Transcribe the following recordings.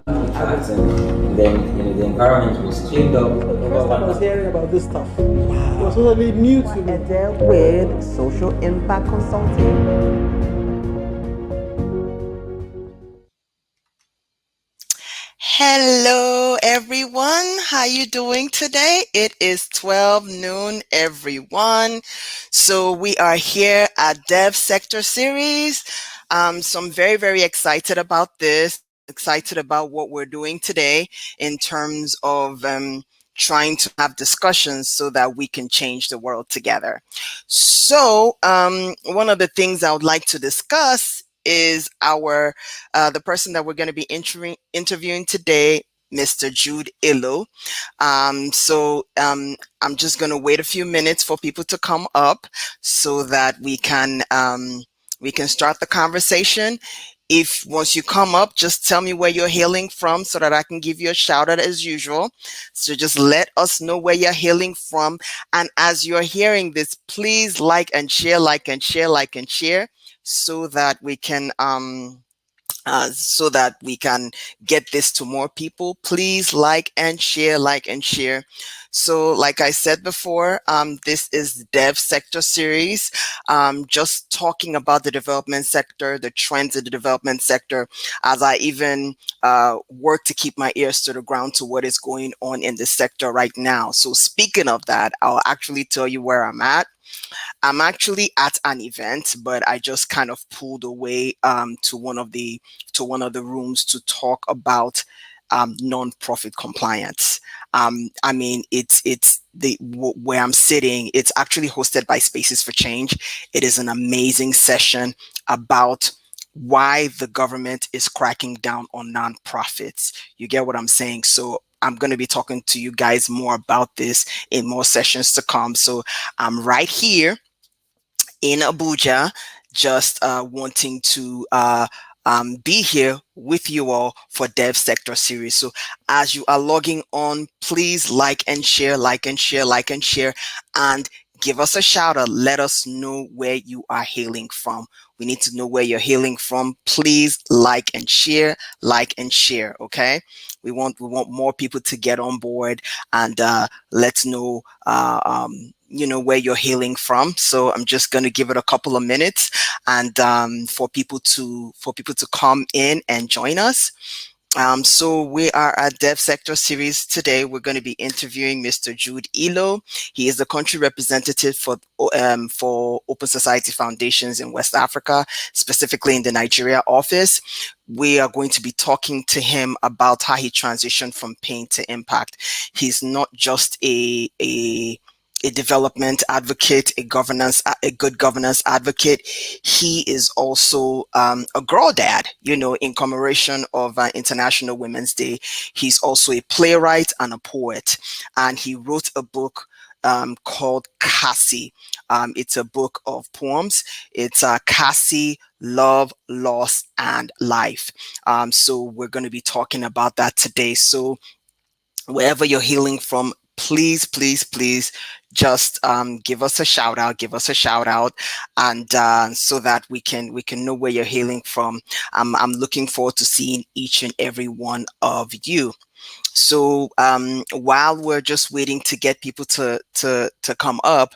contracts, and then the environment was cleaned up. The first time I was hearing about this stuff, it was totally new to me. With social impact consulting. Hello everyone, how you doing today? It is 12 noon everyone. So we are here at DevSectorSeries. So I'm very excited about this, excited about what we're doing today in terms of trying to have discussions so that we can change the world together. So one of the things I would like to discuss is the person that we're going to be interviewing today, Mr. Jude Ilo. I'm just going to wait a few minutes for people to come up so that we can start the conversation. If once you come up, just tell me where you're hailing from so that I can give you a shout out as usual. So just let us know where you're hailing from. And as you're hearing this, please like and share, so that we can get this to more people. Please like and share. So like I said before, this is Dev Sector Series, just talking about the development sector, the trends in the development sector, as I even work to keep my ears to the ground to what is going on in the sector right now. So speaking of that, I'll actually tell you where I'm at. I'm actually at an event, but I just kind of pulled away to one of the rooms to talk about non-profit compliance. I mean, it's where I'm sitting. It's actually hosted by Spaces for Change. It is an amazing session about why the government is cracking down on nonprofits. You get what I'm saying? So I'm going to be talking to you guys more about this in more sessions to come. So I'm right here in Abuja, just wanting to be here with you all for Dev Sector Series. So as you are logging on, please like and share, and give us a shout out. Let us know where you are hailing from. We need to know where you're hailing from. Please like and share. Okay. We want more people to get on board and let's know where you're hailing from. So I'm just going to give it a couple of minutes and for people to come in and join us. So we are at Dev Sector Series today. We're going to be interviewing Mr. Jude Ilo. He is the country representative for Open Society Foundations in West Africa, specifically in the Nigeria office. We are going to be talking to him about how he transitioned from pain to impact. He's not just a development advocate, a good governance advocate. He is also a girl dad, in commemoration of International Women's Day. He's also a playwright and a poet, and he wrote a book called Cassie. It's a book of poems. It's Cassie, Love, Loss, and Life. So we're going to be talking about that today. So wherever you're healing from, please just give us a shout out, and so that we can know where you're hailing from. I'm looking forward to seeing each and every one of you. So while we're just waiting to get people to come up,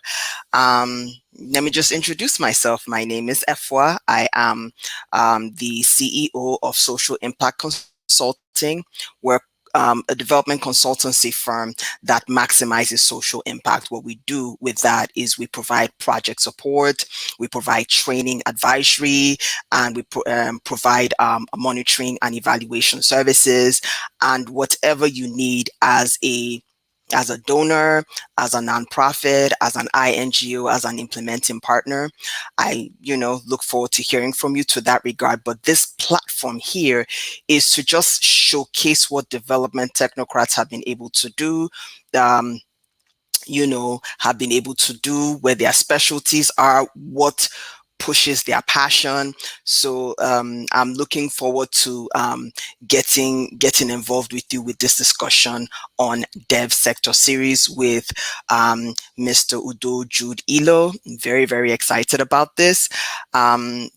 let me just introduce myself. My name is Efwa. I am the CEO of Social Impact Consulting. We're a development consultancy firm that maximizes social impact. What we do with that is we provide project support, we provide training advisory, and we provide monitoring and evaluation services, and whatever you need as a donor, as a nonprofit, as an INGO, as an implementing partner. I, look forward to hearing from you to that regard. But this platform here is to just showcase what development technocrats have been able to do, where their specialties are, what pushes their passion. So I'm looking forward to getting involved with you with this discussion on Dev Sector Series with Mr. Udo Jude Ilo. I'm very excited about this.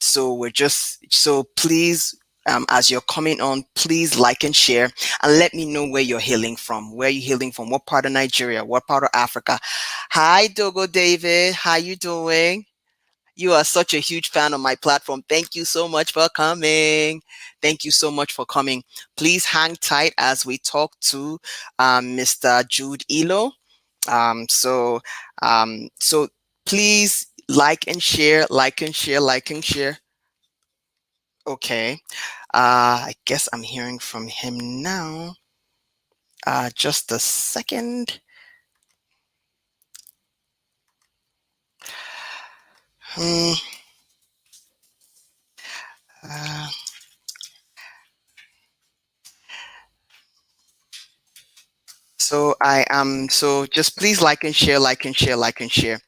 So please as you're coming on, please like and share and let me know where you're hailing from. Where are you hailing from? What part of Nigeria? What part of Africa? Hi, Dogo David. How you doing? You are such a huge fan of my platform. Thank you so much for coming. Thank you so much for coming. Please hang tight as we talk to Mr. Jude Ilo. So please like and share, like and share, like and share. Okay. I guess I'm hearing from him now. Just a second. Hmm. Uh, so I am. So just please like and share, like and share, like and share.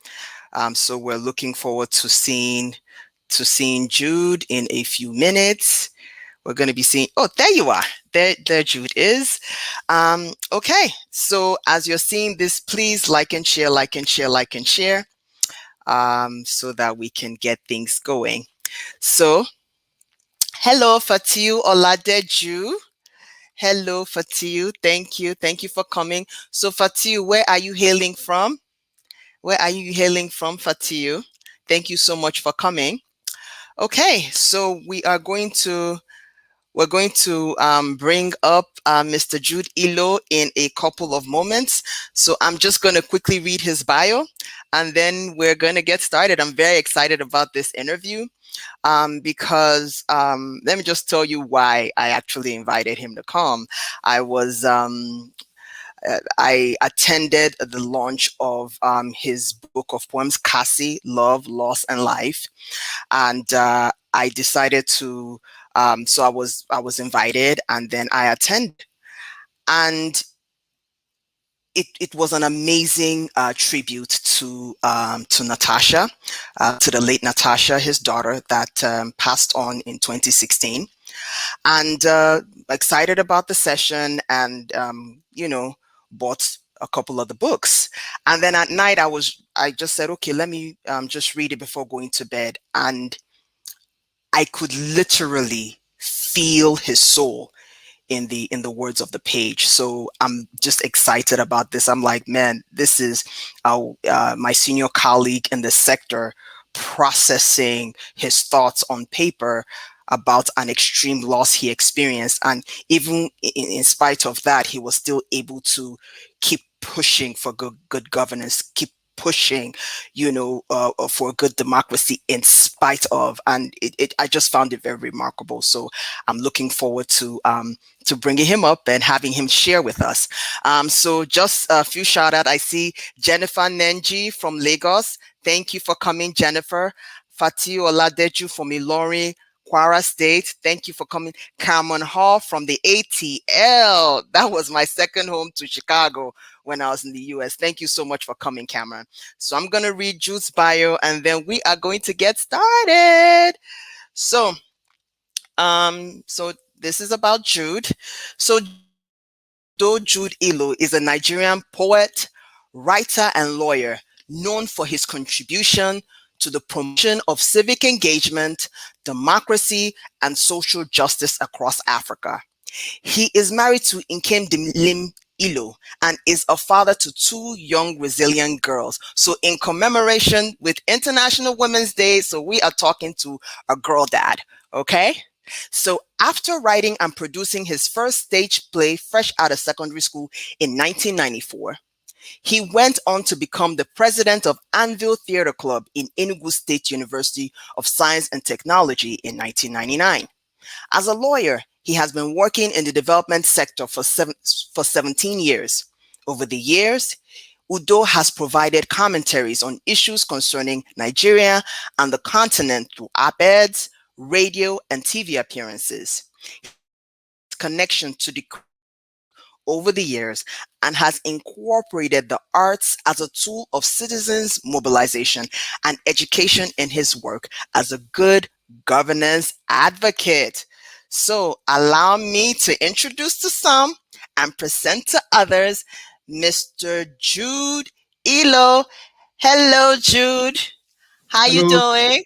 So we're looking forward to seeing Jude in a few minutes. We're going to be seeing. Oh, there you are. There Jude is. Okay. So as you're seeing this, please like and share, like and share, like and share, so that we can get things going. So, hello, Fatiu Oladeju. Hello, Fatiu. Thank you. Thank you for coming. So, Fatiu, where are you hailing from? Where are you hailing from, Fatiu? Thank you so much for coming. Okay, so we're going to bring up Mr. Jude Ilo in a couple of moments. So I'm just going to quickly read his bio, and then we're going to get started. I'm very excited about this interview because let me just tell you why I actually invited him to come. I attended the launch of his book of poems, Cassie, Love, Loss, and Life, and I decided to. So I was invited, and then I attended, and it was an amazing tribute to Natasha, to the late Natasha, his daughter, that passed on in 2016, and excited about the session, and bought a couple of the books. And then at night I just said, okay, let me just read it before going to bed, and I could literally feel his soul in the words of the page. So I'm just excited about this. I'm like, man, this is my senior colleague in the sector processing his thoughts on paper about an extreme loss he experienced, and even in spite of that, he was still able to keep pushing for good governance, keep pushing, for good democracy in spite of, and I just found it very remarkable. So I'm looking forward to bringing him up and having him share with us. So just a few shout out. I see Jennifer Nenji from Lagos. Thank you for coming, Jennifer. Fatiu Oladeju from Ilorin, Kwara State. Thank you for coming. Cameron Hall from the ATL. That was my second home to Chicago when I was in the US. Thank you so much for coming, Cameron. So I'm going to read Jude's bio, and then we are going to get started. So this is about Jude. So Jude Ilo is a Nigerian poet, writer, and lawyer known for his contribution to the promotion of civic engagement, democracy, and social justice across Africa. He is married to Nkem Lim Ilo and is a father to two young resilient girls. So in commemoration with International Women's Day, so we are talking to a girl dad, okay? So after writing and producing his first stage play fresh out of secondary school in 1994, he went on to become the president of Anvil Theatre Club in Enugu State University of Science and Technology in 1999. As a lawyer, he has been working in the development sector for 17 years. Over the years, Udo has provided commentaries on issues concerning Nigeria and the continent through op-eds, radio, and TV appearances. His connection to the over the years and has incorporated the arts as a tool of citizens mobilization and education in his work as a good governance advocate. So allow me to introduce to some and present to others Mr. Jude Ilo. Hello, Jude. How you Hello, doing?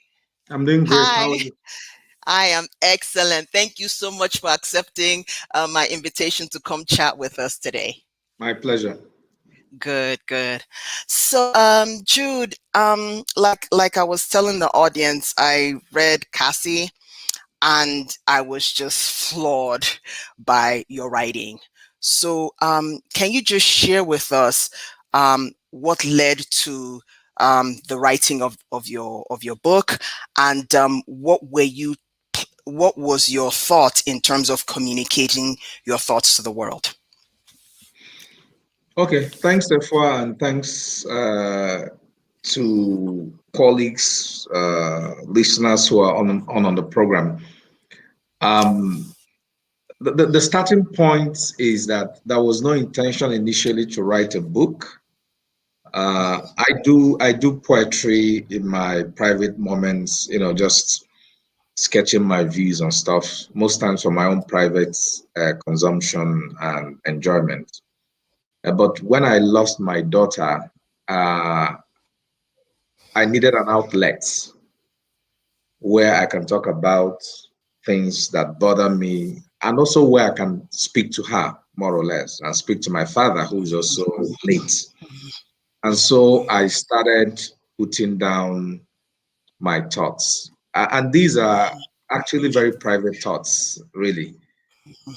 I'm doing great. How are Hi. you? I am excellent. Thank you so much for accepting my invitation to come chat with us today. My pleasure. Good, good. So, Jude, like I was telling the audience, I read Cassie, and I was just floored by your writing. So, can you just share with us what led to the writing of your book, and what was your thought in terms of communicating your thoughts to the world? Okay, thanks, Efua, and thanks to colleagues, listeners who are on the program. Um, the starting point is that there was no intention initially to write a book. I do poetry in my private moments, just sketching my views on stuff, most times for my own private consumption and enjoyment. But when I lost my daughter, uh, I needed an outlet where I can talk about things that bother me, and also where I can speak to her, more or less, and speak to my father, who is also late. And so I started putting down my thoughts. And these are actually very private thoughts, really.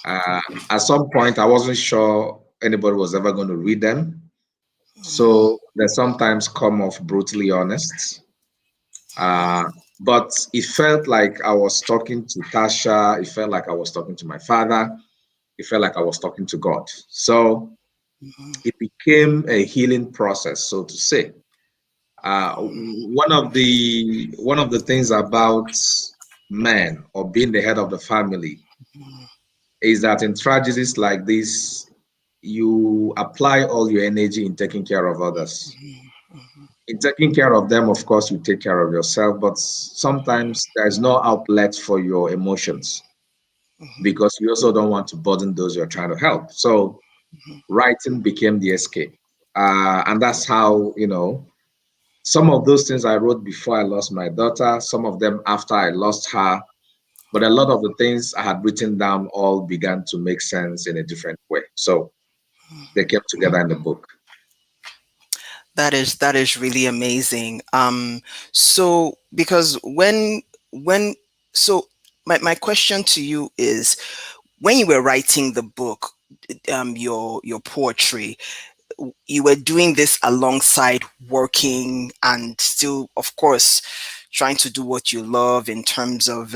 Uh, at some point, I wasn't sure anybody was ever going to read them. So they sometimes come off brutally honest. Uh, but it felt like I was talking to Tasha. It felt like I was talking to my father. It felt like I was talking to God. So it became a healing process, so to say. One of the things about men or being the head of the family is that in tragedies like this, you apply all your energy in taking care of others. In taking care of them, of course, you take care of yourself, but sometimes there's no outlet for your emotions because you also don't want to burden those you're trying to help. So writing became the escape. And that's how, some of those things I wrote before I lost my daughter, some of them after I lost her, but a lot of the things I had written down all began to make sense in a different way. So they came together in the book. That is really amazing. So because when so my question to you is, when you were writing the book, your poetry, you were doing this alongside working and still, of course, trying to do what you love in terms of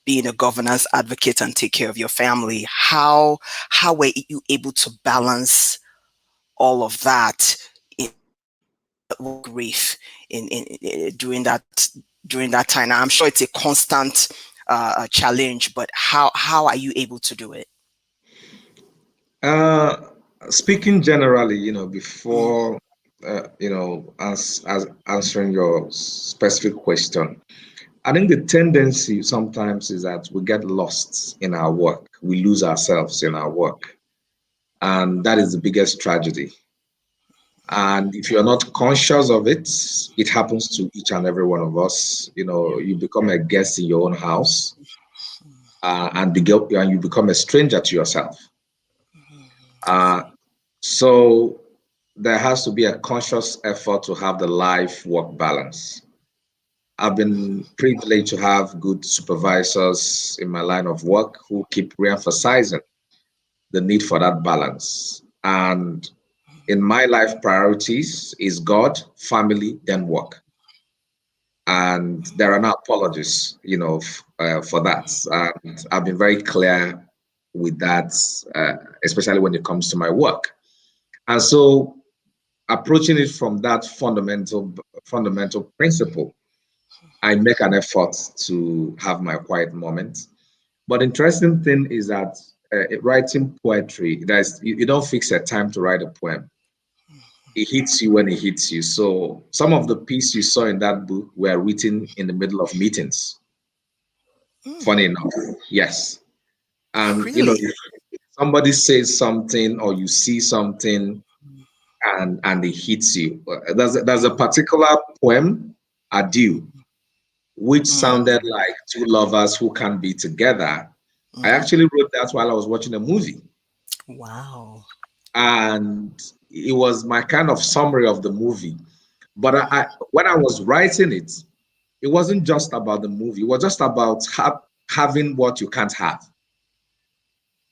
being a governance advocate and take care of your family. How were you able to balance all of that in grief during that time? Now, I'm sure it's a constant challenge, but how are you able to do it? Uh, Speaking generally, before as answering your specific question, I think the tendency sometimes is that we get lost in our work. We lose ourselves in our work, and that is the biggest tragedy. And if you're not conscious of it, it happens to each and every one of us. You become a guest in your own house, and you become a stranger to yourself. Uh, so there has to be a conscious effort to have the life-work balance. I've been privileged to have good supervisors in my line of work who keep re-emphasizing the need for that balance. And in my life priorities is God, family, then work. And there are no apologies, for that. And I've been very clear with that, especially when it comes to my work. And so approaching it from that fundamental principle, I make an effort to have my quiet moments. But interesting thing is that writing poetry, you don't fix a time to write a poem. It hits you when it hits you. So some of the pieces you saw in that book were written in the middle of meetings. Funny enough, yes. And Really? if somebody says something or you see something and it hits you, there's a particular poem, Adieu, which sounded like two lovers who can be together. I actually wrote that while I was watching a movie. Wow. And it was my kind of summary of the movie. But when I was writing it, it wasn't just about the movie. It was just about having what you can't have.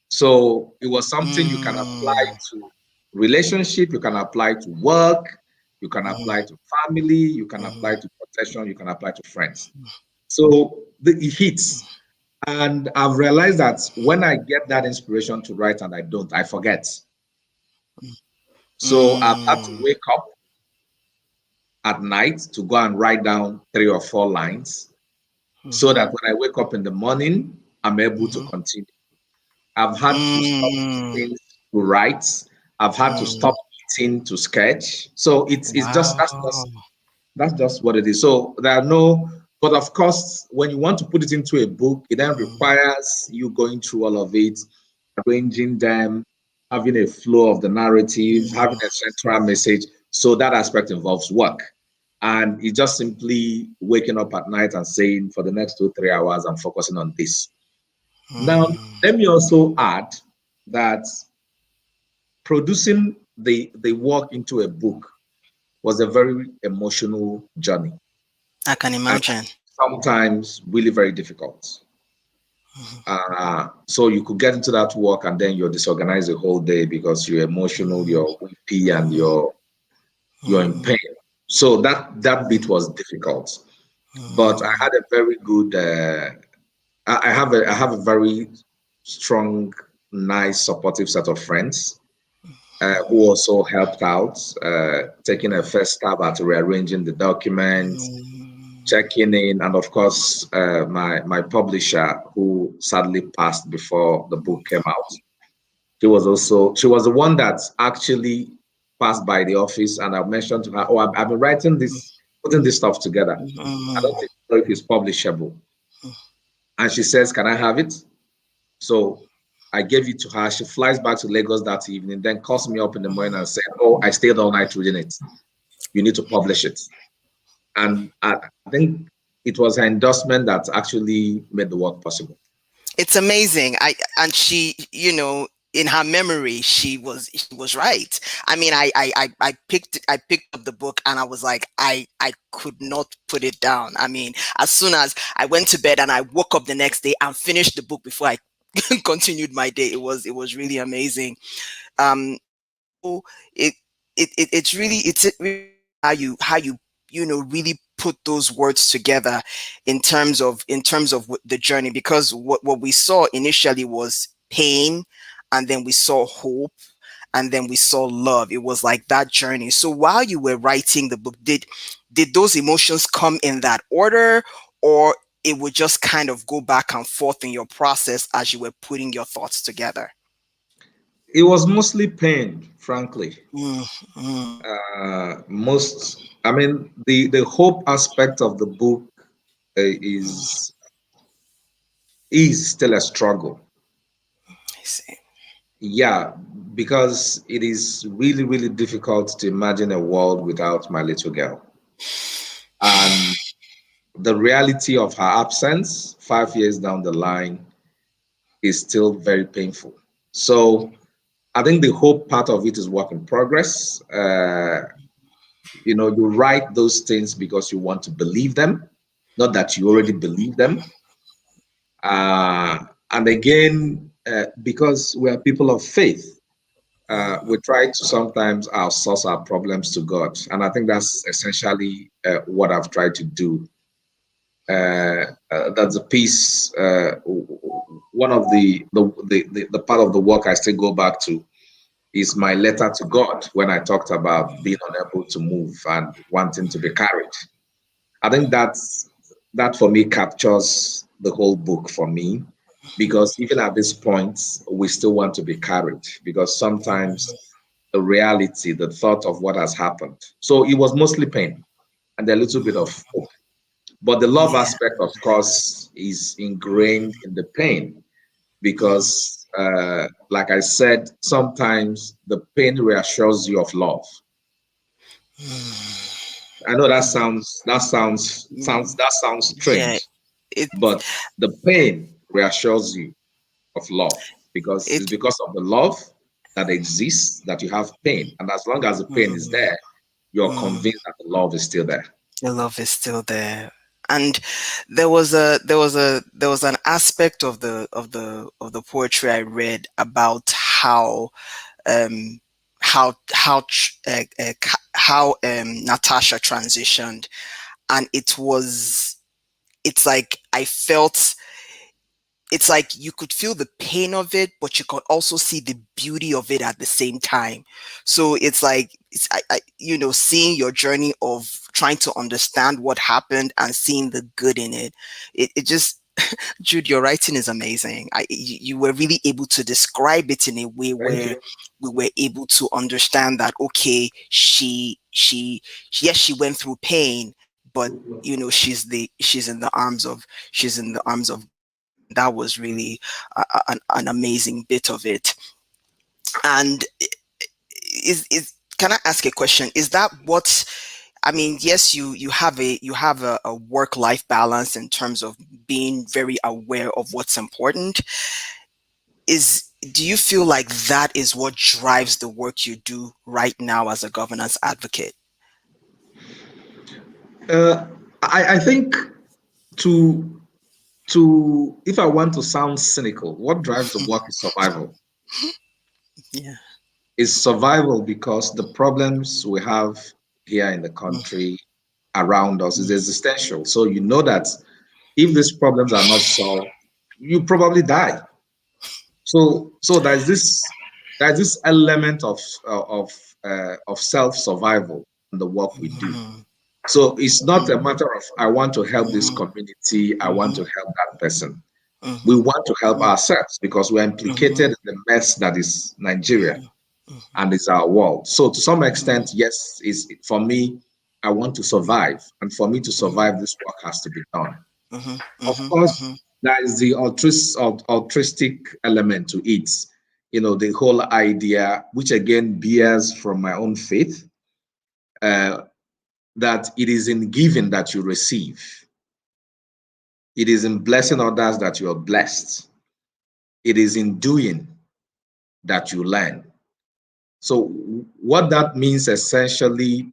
So it was something you can apply to relationship, you can apply to work, you can apply to family, you can apply to protection, you can apply to friends. So it hits. And I've realized that when I get that inspiration to write and I don't, I forget. So I've had to wake up at night to go and write down 3 or 4 lines so that when I wake up in the morning, I'm able to continue. I've had to stop things to write. I've had to stop eating to sketch. So it's just that's just what it is. So there are no, but of course, when you want to put it into a book, it then requires you going through all of it, arranging them, having a flow of the narrative, having a central message. So that aspect involves work. And it's just simply waking up at night and saying, for the next 2-3 hours, I'm focusing on this. Now, let me also add that producing the work into a book was a very emotional journey. I can imagine. And sometimes really very difficult. So you could get into that work and then you're disorganized the whole day because you're emotional, you're weepy, and you're in pain. So that bit was difficult. But I had a very good. I have a very strong, nice, supportive set of friends who also helped out, taking a first stab at rearranging the documents, checking in, and of course, my publisher, who sadly passed before the book came out. She was the one that actually passed by the office, and I mentioned to her, "Oh, I've been writing this, putting this stuff together. I don't know if it's publishable." And she says, "Can I have it?" So I gave it to her. She flies back to Lagos that evening, then calls me up in the morning and said, "Oh, I stayed all night reading it. You need to publish it." And I think it was her endorsement that actually made the work possible. It's amazing. And she, in her memory, she was right. I mean, I picked up the book and I was like, I could not put it down. I mean, as soon as I went to bed and I woke up the next day and finished the book before I continued my day, it was really amazing. It's really how you really put those words together in terms of the journey, because what we saw initially was pain, and then we saw hope, and then we saw love. It was like that journey. So while you were writing the book, did those emotions come in that order, or it would just kind of go back and forth in your process as you were putting your thoughts together? It was mostly pain, frankly. The hope aspect of the book is still a struggle. I see. Yeah, because it is really, really difficult to imagine a world without my little girl. And the reality of her absence 5 years down the line is still very painful. So I think the hope part of it is work in progress. You write those things because you want to believe them, not that you already believe them. And again, because we are people of faith, we try to sometimes outsource our problems to God. And I think that's essentially what I've tried to do. That's a piece, one of the part of the work I still go back to is my letter to God when I talked about being unable to move and wanting to be carried. I think that for me captures the whole book for me, because even at this point, we still want to be carried, because sometimes the reality, the thought of what has happened. So it was mostly pain and a little bit of hope. But the love aspect, of course, is ingrained in the pain, because like I said, sometimes the pain reassures you of love. I know that sounds Yeah, strange, it but the pain reassures you of love because it's it because of the love that exists that you have pain, and as long as the pain is mm, there, you're mm, convinced that the love is still there. the love is still there. And there was an aspect of the poetry I read about um how Natasha transitioned, and it's like I felt, it's like you could feel the pain of it, but you could also see the beauty of it at the same time. So it's like seeing your journey of trying to understand what happened and seeing the good in it. It just Jude, your writing is amazing. You were really able to describe it in a way Thank where you. we were able to understand that okay, yes, she went through pain, but she's in the arms of God, and that was really an amazing bit of it. And is can I ask a question? Is that what I mean? Yes, you have a work life balance in terms of being very aware of what's important. Do you feel like that is what drives the work you do right now as a governance advocate? Uh, I think to to if I want to sound cynical, what drives the work is survival. Yeah. Is survival because the problems we have here in the country around us is existential. So you know that if these problems are not solved, you probably die. So there's this element of self survival in the work we do. Mhm. So it's not a Mhm. matter of I want to help this Mhm. community, I want to Mhm. help that person. We Mhm. want to help ourselves because we're implicated Mhm. in the mess that is Nigeria Mhm. and is our world. So to some Mhm. extent, yes, is for me, I want to survive. And for me to Mhm. survive, this work has to be done. Mhm. Of Mhm. course, Mhm. there is the altruistic element to it. The whole idea, which again bears from my own faith, uh, that it is in giving that you receive. It is in blessing others that you are blessed. It is in doing that you learn. So what that means essentially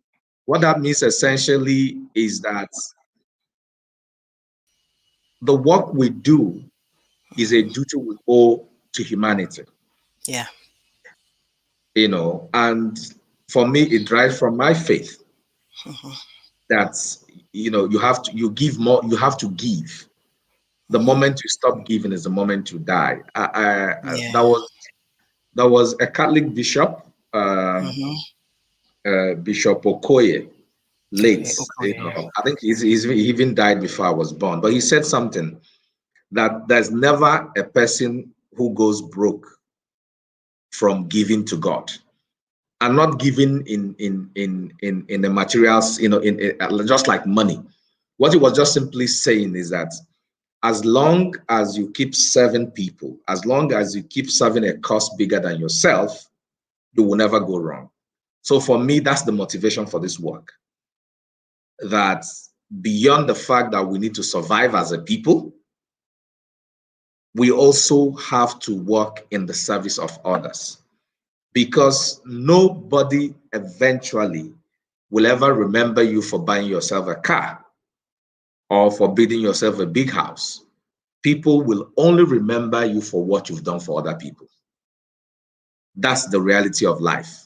is that the work we do is a Mhm. duty we owe to humanity, Yeah. and for me, it drives from my faith Mhm. that, you give more, you have to give. The Mhm. moment you stop giving is the moment you die. That Yeah. was a Catholic bishop, Mhm. Bishop Okoye, late. Okay. Okay. I think he even died before I was born. But he said something that there's never a person who goes broke from giving to God, and not giving in the materials, just like money. What he was just simply saying is that as long as you keep serving people, as long as you keep serving a cause bigger than yourself, you will never go wrong. So for me, that's the motivation for this work. That beyond the fact that we need to survive as a people, we also have to work in the service of others, because nobody eventually will ever remember you for buying yourself a car or for building yourself a big house. People will only remember you for what you've done for other people. That's the reality of life.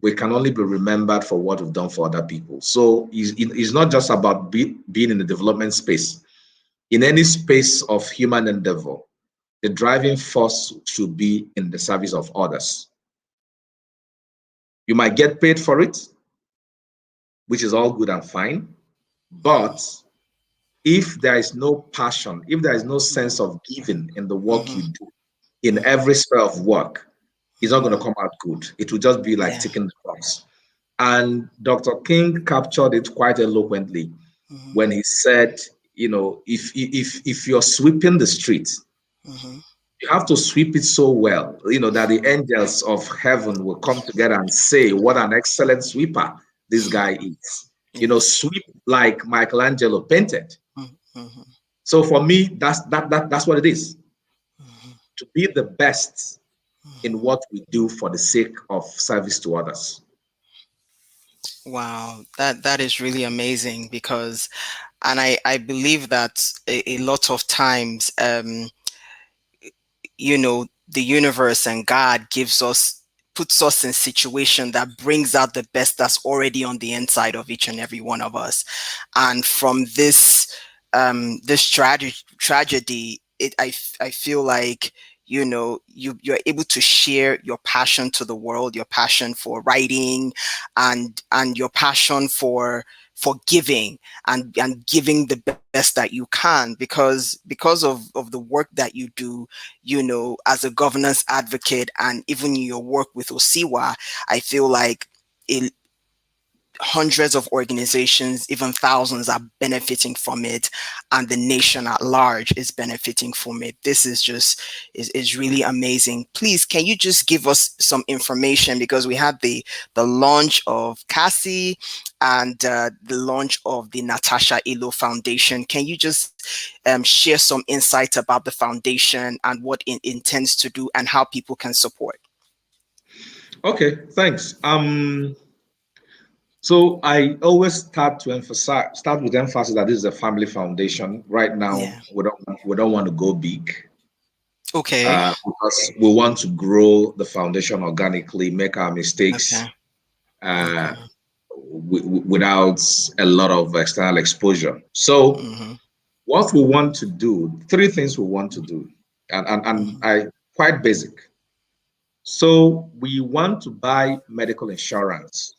We can only be remembered for what we've done for other people. So it's not just about being in the development space. In any space of human endeavor, the driving force should be in the service of others. You might get paid for it, which is all good and fine. But if there is no passion, if there is no sense of giving in the work Mhm. you do, in Mhm. every sphere of work, it's not Mhm. going to come out good. It will just be like Yeah. ticking the box. And Dr. King captured it quite eloquently Mhm. when he said, if you're sweeping the street, Mhm. you have to sweep it so well, that the angels of heaven will come together and say, what an excellent sweeper this guy is. you know, sweep like Michelangelo painted. Mm-hmm. So for me, that's what it is. To be the best in what we do for the sake of service to others. Wow, that is really amazing because, and I believe that a lot of times, you know, the universe and God puts us in situation that brings out the best that's already on the inside of each and every one of us. And from this tragedy, I feel like, you know, you're able to share your passion to the world, your passion for writing, and your passion for giving, and giving the best that you can, because of the work that you do, you know, as a governance advocate, and even your work with Osiwa. I feel like it, hundreds of organizations, even thousands, are benefiting from it, and the nation at large is benefiting from it. This is just is really amazing. Please, can you just give us some information, because we had the launch of Cassie and the launch of the Natasha Ilo Foundation. Can you just share some insights about the foundation and what it intends to do and how people can support? Okay, thanks. So I always start with emphasis that this is a family foundation. Right now, Yeah. we don't want to go big, Okay. because we want to grow the foundation organically, make our mistakes Okay. uh, Okay. without a lot of external exposure. So Mm-hmm. what we want to do, three things we want to do, and I quite basic. So we want to buy medical insurance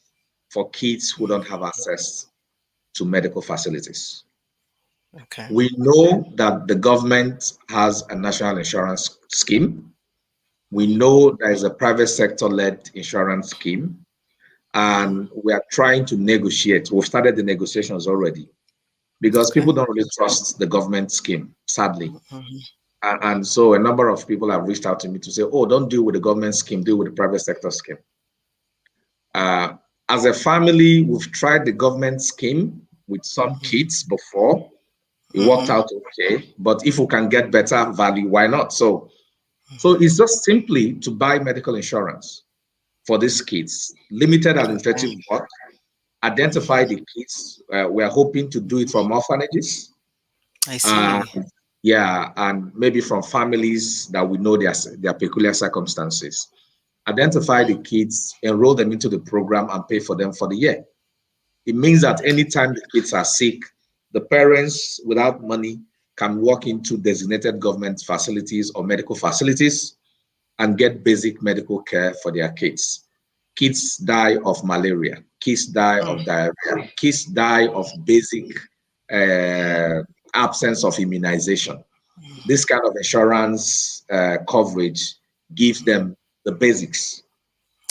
for kids who don't have access to medical facilities. Okay. We know that the government has a national insurance scheme. We know there is a private sector-led insurance scheme, and we are trying to negotiate. We've started the negotiations already because Okay. people don't really trust the government scheme, sadly. Mm-hmm. And so a number of people have reached out to me to say, oh, don't deal with the government scheme, deal with the private sector scheme. Uh, as a family, we've tried the government scheme with some kids before. It worked Mm-hmm. out okay, but if we can get better value, why not? So it's just simply to buy medical insurance for these kids, limited administrative Okay. work, identify the kids. We are hoping to do it from orphanages. I Uh, see. yeah, and maybe from families that we know their peculiar circumstances. Identify the kids, enroll them into the program, and pay for them for the year. It means that anytime the kids are sick, the parents without money can walk into designated government facilities or medical facilities and get basic medical care for their kids. Kids die of malaria, kids die of diarrhea, kids die of basic uh, absence of immunization. This kind of insurance coverage gives them the basics,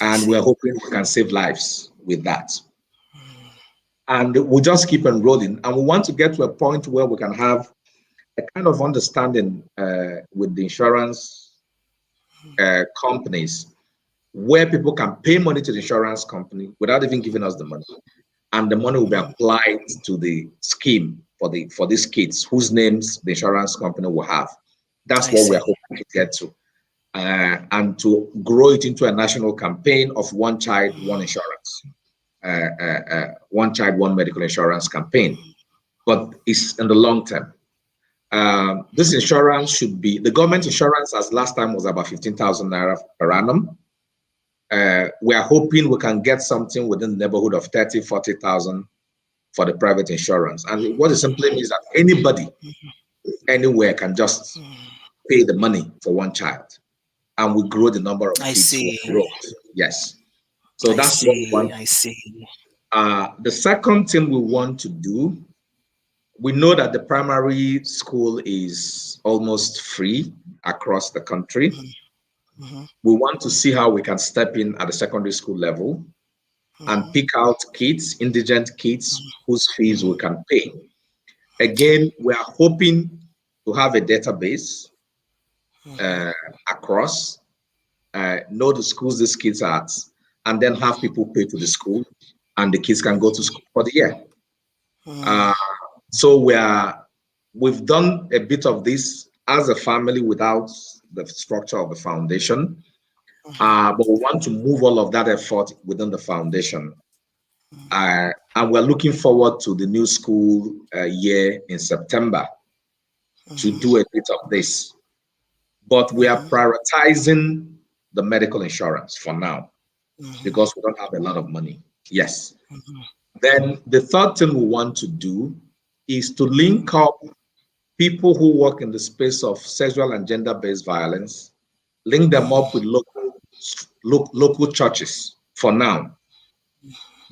I and we're see. hoping we can save lives with that. And we'll just keep enrolling. And we want to get to a point where we can have a kind of understanding with the insurance companies where people can pay money to the insurance company without even giving us the money. And the money will be applied to the scheme for these kids whose names the insurance company will have. That's I what we're see. hoping to get to. And to grow it into a national campaign of one child, one insurance. One child, one medical insurance campaign, but it's in the long term. This insurance should be the government insurance, as last time was about 15,000 naira per annum. We are hoping we can get something within the neighborhood of 30, 40,000 for the private insurance. And what it simply means that anybody, anywhere can just pay the money for one child, and we grow the number of I kids who see. enroll. Yes. So I that's what we see. want. I see. The second thing we want to do, we know that the primary school is almost free across the country. Mm-hmm. We want to see how we can step in at the secondary school level and pick out kids, indigent kids, whose fees we can pay. Again, we are hoping to have a database across, know the schools these kids are at, and then have people pay to the school, and the kids can go to school for the year. So we've done a bit of this as a family without the structure of the foundation, but we want to move all of that effort within the foundation. And we're looking forward to the new school year in September to do a bit of this. But we are prioritizing the medical insurance for now because we don't have a lot of money. Yes. Then the third thing we want to do is to link up people who work in the space of sexual and gender-based violence, link them up with local churches for now,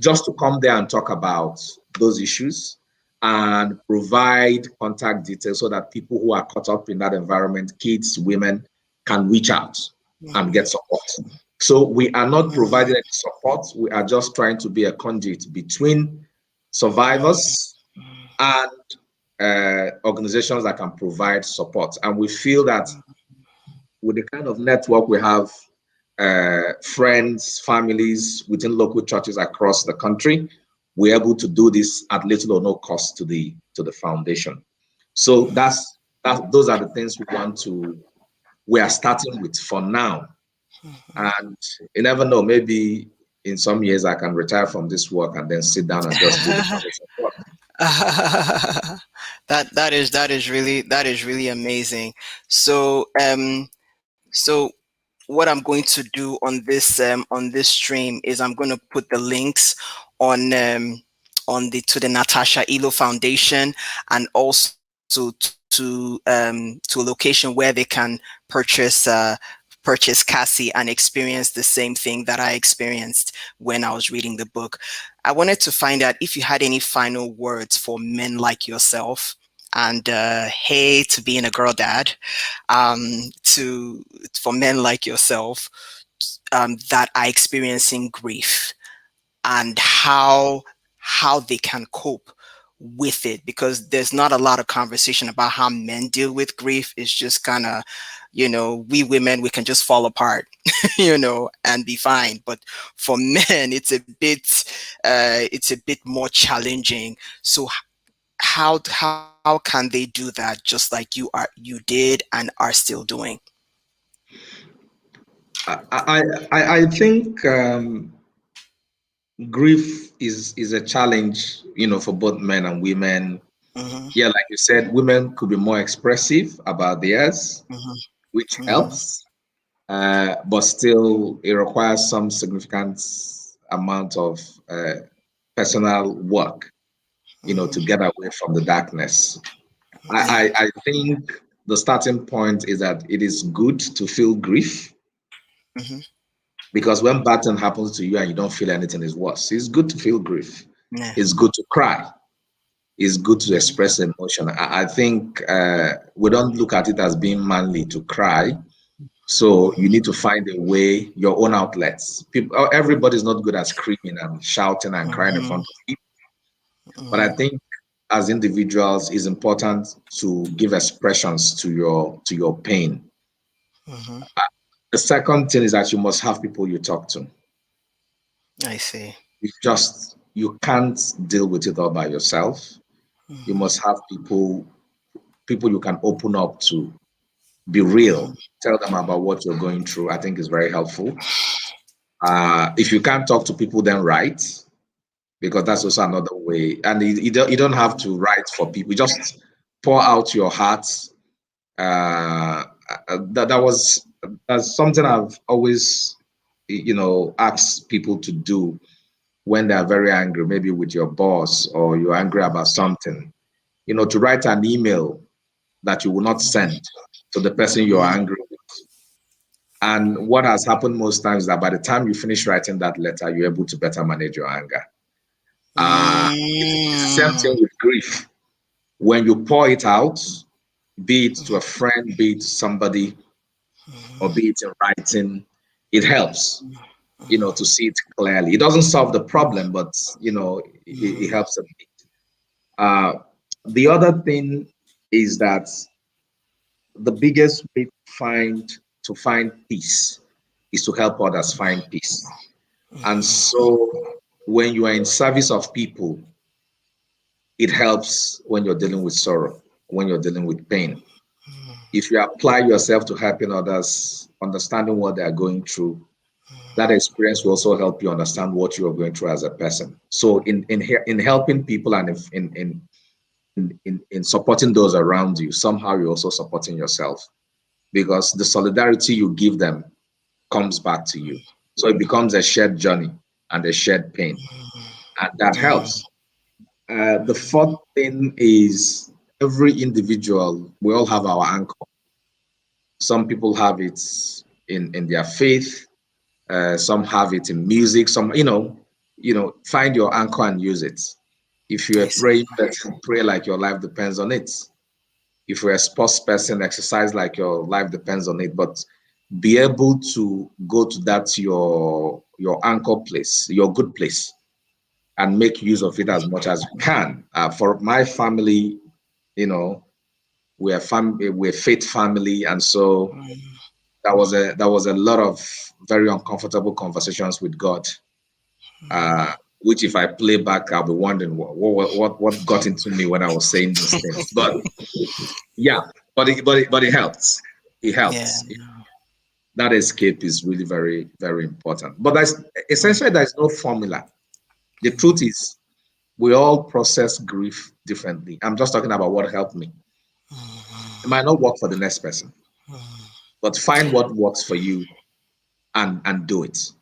just to come there and talk about those issues and provide contact details so that people who are caught up in that environment, kids, women, can reach out and get support. So we are not providing any support. We are just trying to be a conduit between survivors and organizations that can provide support. And we feel that with the kind of network we have, friends, families within local churches across the country, we're able to do this at little or no cost to the foundation. So those are the things we are starting with for now. And you never know, maybe in some years I can retire from this work and then sit down and just do the foundation work. That is really amazing. So so what I'm going to do on this stream is I'm going to put the links on to the Natasha Ilo Foundation, and also to a location where they can purchase Cassie and experience the same thing that I experienced when I was reading the book. I wanted to find out if you had any final words for men like yourself, and hey to being a girl dad, for men like yourself that are experiencing grief, and how they can cope with it, because there's not a lot of conversation about how men deal with grief. It's just kind of, we women, we can just fall apart, and be fine. But for men, it's a bit more challenging. So how can they do that just like you did and are still doing? I think grief is a challenge, for both men and women. Yeah, like you said, women could be more expressive about theirs, which helps, but still it requires some significant amount of personal work, to get away from the darkness. I think the starting point is that it is good to feel grief. Because when bad thing happens to you and you don't feel anything, is worse. It's good to feel grief. Yeah. It's good to cry. It's good to express emotion. I think we don't look at it as being manly to cry. So you need to find a way, your own outlets. Everybody's not good at screaming and shouting and crying in front of people. But I think as individuals, it's important to give expressions to your pain. The second thing is that you must have people you talk to. I see. You can't deal with it all by yourself. You must have people you can open up to, be real, tell them about what you're going through. I think is very helpful. If you can't talk to people, then write, because that's also another way. And you don't have to write for people. Just pour out your heart. That's something I've always, asked people to do when they're very angry, maybe with your boss, or you're angry about something, to write an email that you will not send to the person you're angry with. And what has happened most times is that by the time you finish writing that letter, you're able to better manage your anger. It's the same thing with grief. When you pour it out, be it to a friend, be it to somebody, or be it in writing, it helps, to see it clearly. It doesn't solve the problem, but, it helps a bit. The other thing is that the biggest way to find peace is to help others find peace. And so when you are in service of people, It helps when you're dealing with sorrow, when you're dealing with pain. If you apply yourself to helping others, understanding what they are going through, that experience will also help you understand what you are going through as a person. So in helping people and in supporting those around you, somehow you're also supporting yourself, because the solidarity you give them comes back to you. So it becomes a shared journey and a shared pain, and that helps. The fourth thing is, every individual, we all have our anchor. Some people have it in their faith. Some have it in music. Some, find your anchor and use it. If you're a I see. praying person, pray like your life depends on it. If you're a sports person, exercise like your life depends on it. But be able to go to that your anchor place, your good place, and make use of it as much as you can. For my family, you know, we're faith family, and so that was a lot of very uncomfortable conversations with God. Which, if I play back, I'll be wondering what got into me when I was saying those things. But yeah, but it helps. It Yeah. helps. That escape is really very, very important. But that's essentially, there's no formula. The truth is, we all process grief differently. I'm just talking about what helped me. It might not work for the next person, but find what works for you and do it.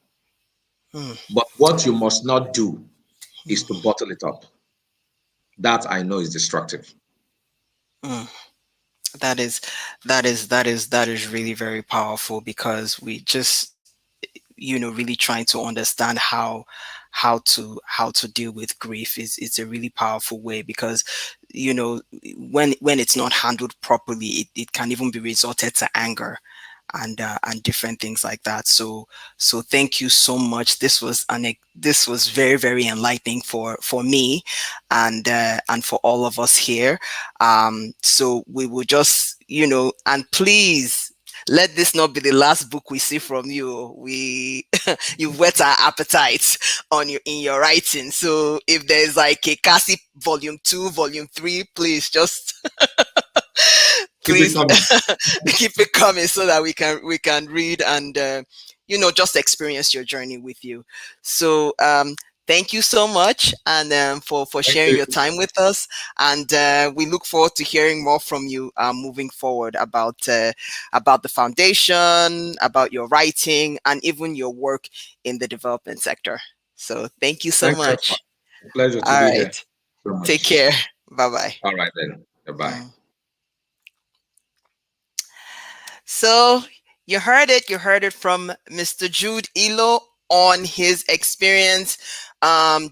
But what you must not do is to bottle it up. That I know is destructive. That is that is really very powerful, because we just, really trying to understand how to deal with grief is a really powerful way, because when it's not handled properly, it can even be resorted to anger and different things like that. So thank you so much. This was very, very enlightening for me, and for all of us here. So we will just, and please, let this not be the last book we see from you. You've whet our appetites in your writing. So if there's like a Cassie volume 2, volume 3, please just Keep it please coming. keep it coming, so that we can read and just experience your journey with you. So thank you so much, and for Thank sharing you. your time with us, and we look forward to hearing more from you moving forward about the foundation, about your writing, and even your work in the development sector. So thank you so Thanks a lot. much. Pleasure to All be here right, so take much. care. Bye bye. All right then. Goodbye. So you heard it from Mr. Jude Ilo on his experience,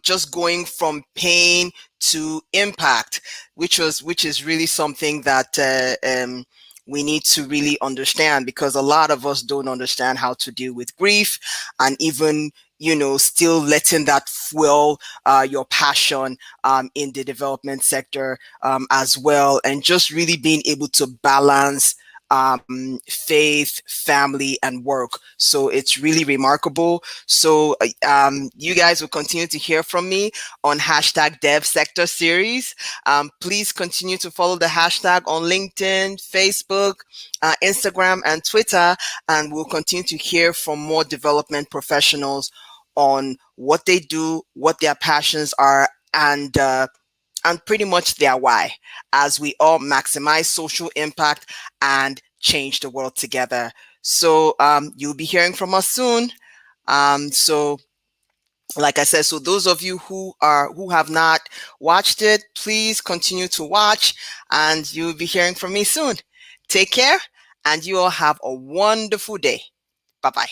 just going from pain to impact, which is really something that we need to really understand, because a lot of us don't understand how to deal with grief, and even still letting that fuel your passion in the development sector as well, and just really being able to balance faith, family, and work. So it's really remarkable. So you guys will continue to hear from me on hashtag DevSectorSeries. Please continue to follow the hashtag on LinkedIn, Facebook, Instagram, and Twitter, and we'll continue to hear from more development professionals on what they do, what their passions are, and pretty much their why, as we all maximize social impact and change the world together. So you'll be hearing from us soon. So like I said, so those of you who have not watched it, please continue to watch, and you'll be hearing from me soon. Take care, and you all have a wonderful day. Bye bye.